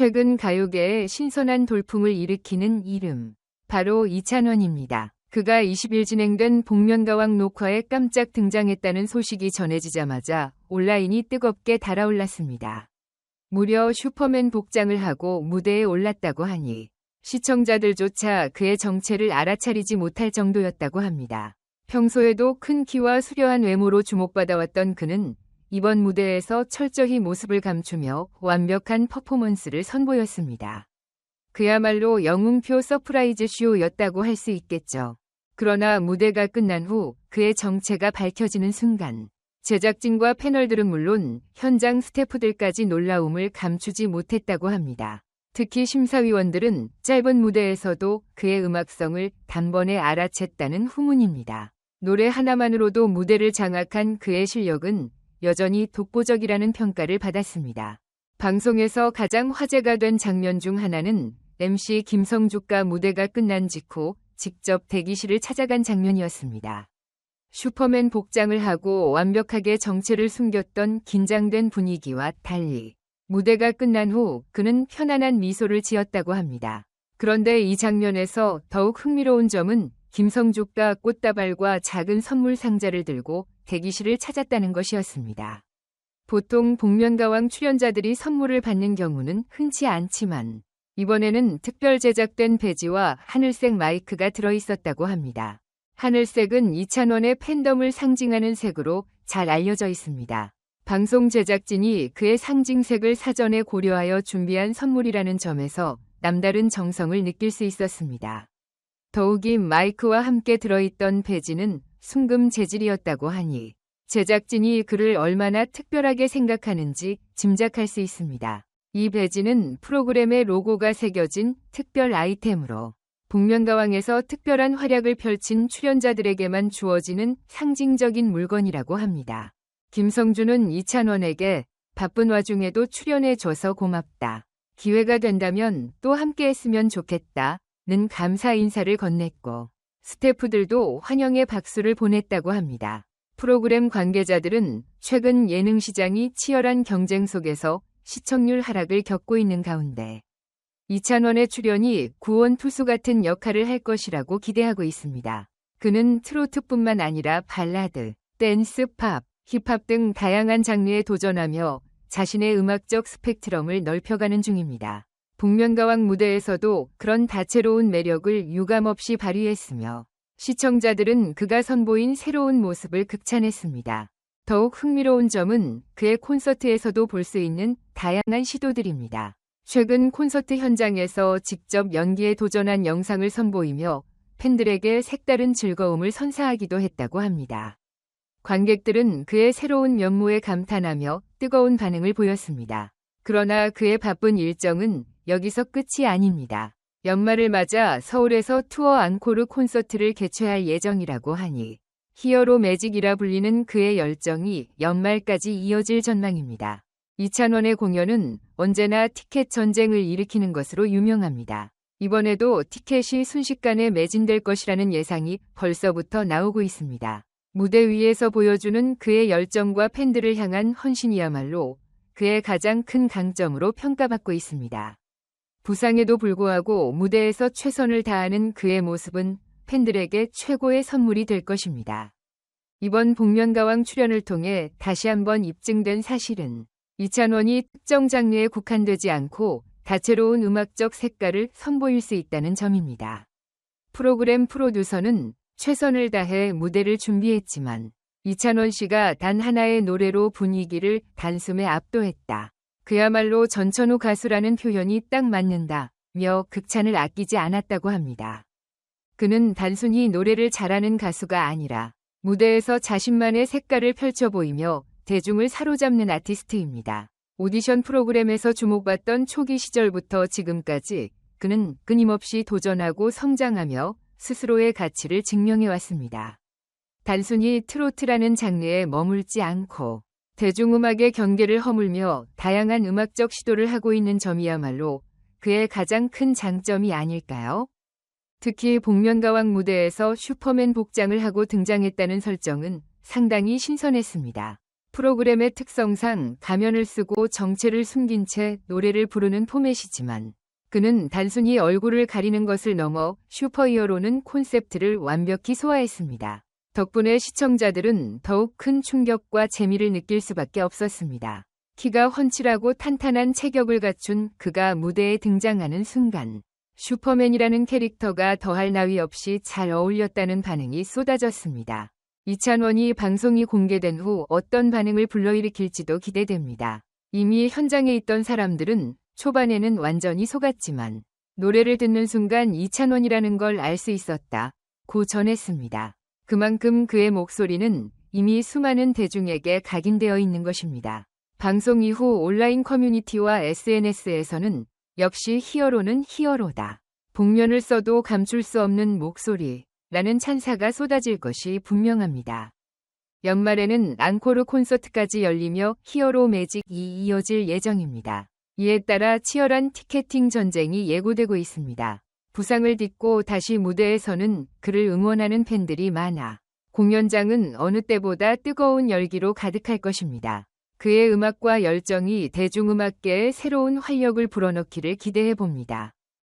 최근 가요계에 신선한 돌풍을 일으키는 이름, 바로 이찬원입니다. 그가 20일 진행된 복면가왕 녹화에 깜짝 등장했다는 소식이 전해지자마자 온라인이 뜨겁게 달아올랐습니다. 무려 슈퍼맨 복장을 하고 무대에 올랐다고 하니 시청자들조차 그의 정체를 알아차리지 못할 정도였다고 합니다. 평소에도 큰 키와 수려한 외모로 주목받아왔던 그는 이번 무대에서 철저히 모습을 감추며 완벽한 퍼포먼스를 선보였습니다. 그야말로 영웅표 서프라이즈 쇼였다고 할 수 있겠죠. 그러나 무대가 끝난 후 그의 정체가 밝혀지는 순간 제작진과 패널들은 물론 현장 스태프들까지 놀라움을 감추지 못했다고 합니다. 특히 심사위원들은 짧은 무대에서도 그의 음악성을 단번에 알아챘다는 후문입니다. 노래 하나만으로도 무대를 장악한 그의 실력은 여전히 독보적이라는 평가를 받았습니다. 방송에서 가장 화제가 된 장면 중 하나는 MC 김성주가 무대가 끝난 직후 직접 대기실을 찾아간 장면이었습니다. 슈퍼맨 복장을 하고 완벽하게 정체를 숨겼던 긴장된 분위기와 달리 무대가 끝난 후 그는 편안한 미소를 지었다고 합니다. 그런데 이 장면에서 더욱 흥미로운 점은 김성주가 꽃다발과 작은 선물 상자를 들고 대기실을 찾았다는 것이었습니다. 보통 복면가왕 출연자들이 선물을 받는 경우는 흔치 않지만 이번에는 특별 제작된 배지와 하늘색 마이크가 들어있었다고 합니다. 하늘색은 이찬원의 팬덤을 상징하는 색으로 잘 알려져 있습니다. 방송 제작진이 그의 상징색을 사전에 고려하여 준비한 선물이라는 점에서 남다른 정성을 느낄 수 있었습니다. 더욱이 마이크와 함께 들어있던 배지는 순금 재질이었다고 하니 제작진이 그를 얼마나 특별하게 생각하는지 짐작할 수 있습니다. 이 배지는 프로그램의 로고가 새겨진 특별 아이템으로 복면가왕에서 특별한 활약을 펼친 출연자들에게만 주어지는 상징적인 물건이라고 합니다. 김성주는 이찬원에게 바쁜 와중에도 출연해줘서 고맙다. 기회가 된다면 또 함께했으면 좋겠다. 는 감사 인사를 건넸고 스태프들도 환영의 박수를 보냈다고 합니다. 프로그램 관계자들은 최근 예능 시장이 치열한 경쟁 속에서 시청률 하락을 겪고 있는 가운데 이찬원의 출연이 구원 투수 같은 역할을 할 것이라고 기대하고 있습니다. 그는 트로트뿐만 아니라 발라드, 댄스, 팝, 힙합 등 다양한 장르에 도전하며 자신의 음악적 스펙트럼을 넓혀가는 중입니다. 복면가왕 무대에서도 그런 다채로운 매력을 유감없이 발휘했으며 시청자들은 그가 선보인 새로운 모습을 극찬했습니다. 더욱 흥미로운 점은 그의 콘서트에서도 볼 수 있는 다양한 시도들입니다. 최근 콘서트 현장에서 직접 연기에 도전한 영상을 선보이며 팬들에게 색다른 즐거움을 선사하기도 했다고 합니다. 관객들은 그의 새로운 면모에 감탄하며 뜨거운 반응을 보였습니다. 그러나 그의 바쁜 일정은 여기서 끝이 아닙니다. 연말을 맞아 서울에서 투어 앙코르 콘서트를 개최할 예정이라고 하니 히어로 매직이라 불리는 그의 열정이 연말까지 이어질 전망입니다. 이찬원의 공연은 언제나 티켓 전쟁을 일으키는 것으로 유명합니다. 이번에도 티켓이 순식간에 매진될 것이라는 예상이 벌써부터 나오고 있습니다. 무대 위에서 보여주는 그의 열정과 팬들을 향한 헌신이야말로 그의 가장 큰 강점으로 평가받고 있습니다. 부상에도 불구하고 무대에서 최선을 다하는 그의 모습은 팬들에게 최고의 선물이 될 것입니다. 이번 복면가왕 출연을 통해 다시 한번 입증된 사실은 이찬원이 특정 장르에 국한되지 않고 다채로운 음악적 색깔을 선보일 수 있다는 점입니다. 프로그램 프로듀서는 최선을 다해 무대를 준비했지만 이찬원 씨가 단 하나의 노래로 분위기를 단숨에 압도했다. 그야말로 전천후 가수라는 표현이 딱 맞는다며 극찬을 아끼지 않았다고 합니다. 그는 단순히 노래를 잘하는 가수가 아니라 무대에서 자신만의 색깔을 펼쳐 보이며 대중을 사로잡는 아티스트입니다. 오디션 프로그램에서 주목받던 초기 시절부터 지금까지 그는 끊임없이 도전하고 성장하며 스스로의 가치를 증명해왔습니다. 단순히 트로트라는 장르에 머물지 않고 대중음악의 경계를 허물며 다양한 음악적 시도를 하고 있는 점이야말로 그의 가장 큰 장점이 아닐까요? 특히 복면가왕 무대에서 슈퍼맨 복장을 하고 등장했다는 설정은 상당히 신선했습니다. 프로그램의 특성상 가면을 쓰고 정체를 숨긴 채 노래를 부르는 포맷이지만 그는 단순히 얼굴을 가리는 것을 넘어 슈퍼히어로는 콘셉트를 완벽히 소화했습니다. 덕분에 시청자들은 더욱 큰 충격과 재미를 느낄 수밖에 없었습니다. 키가 훤칠하고 탄탄한 체격을 갖춘 그가 무대에 등장하는 순간 슈퍼맨이라는 캐릭터가 더할 나위 없이 잘 어울렸다는 반응이 쏟아졌습니다. 이찬원이 방송이 공개된 후 어떤 반응을 불러일으킬지도 기대됩니다. 이미 현장에 있던 사람들은 초반에는 완전히 속았지만 노래를 듣는 순간 이찬원이라는 걸 알 수 있었다고 전했습니다. 그만큼 그의 목소리는 이미 수많은 대중에게 각인되어 있는 것입니다. 방송 이후 온라인 커뮤니티와 SNS에서는 역시 히어로는 히어로다. 복면을 써도 감출 수 없는 목소리라는 찬사가 쏟아질 것이 분명합니다. 연말에는 앙코르 콘서트까지 열리며 히어로 매직이 이어질 예정입니다. 이에 따라 치열한 티켓팅 전쟁이 예고되고 있습니다. 부상을 딛고 다시 무대에 서는 그를 응원하는 팬들이 많아 공연장은 어느 때보다 뜨거운 열기로 가득할 것입니다. 그의 음악과 열정이 대중음악계에 새로운 활력을 불어넣기를 기대해 봅니다.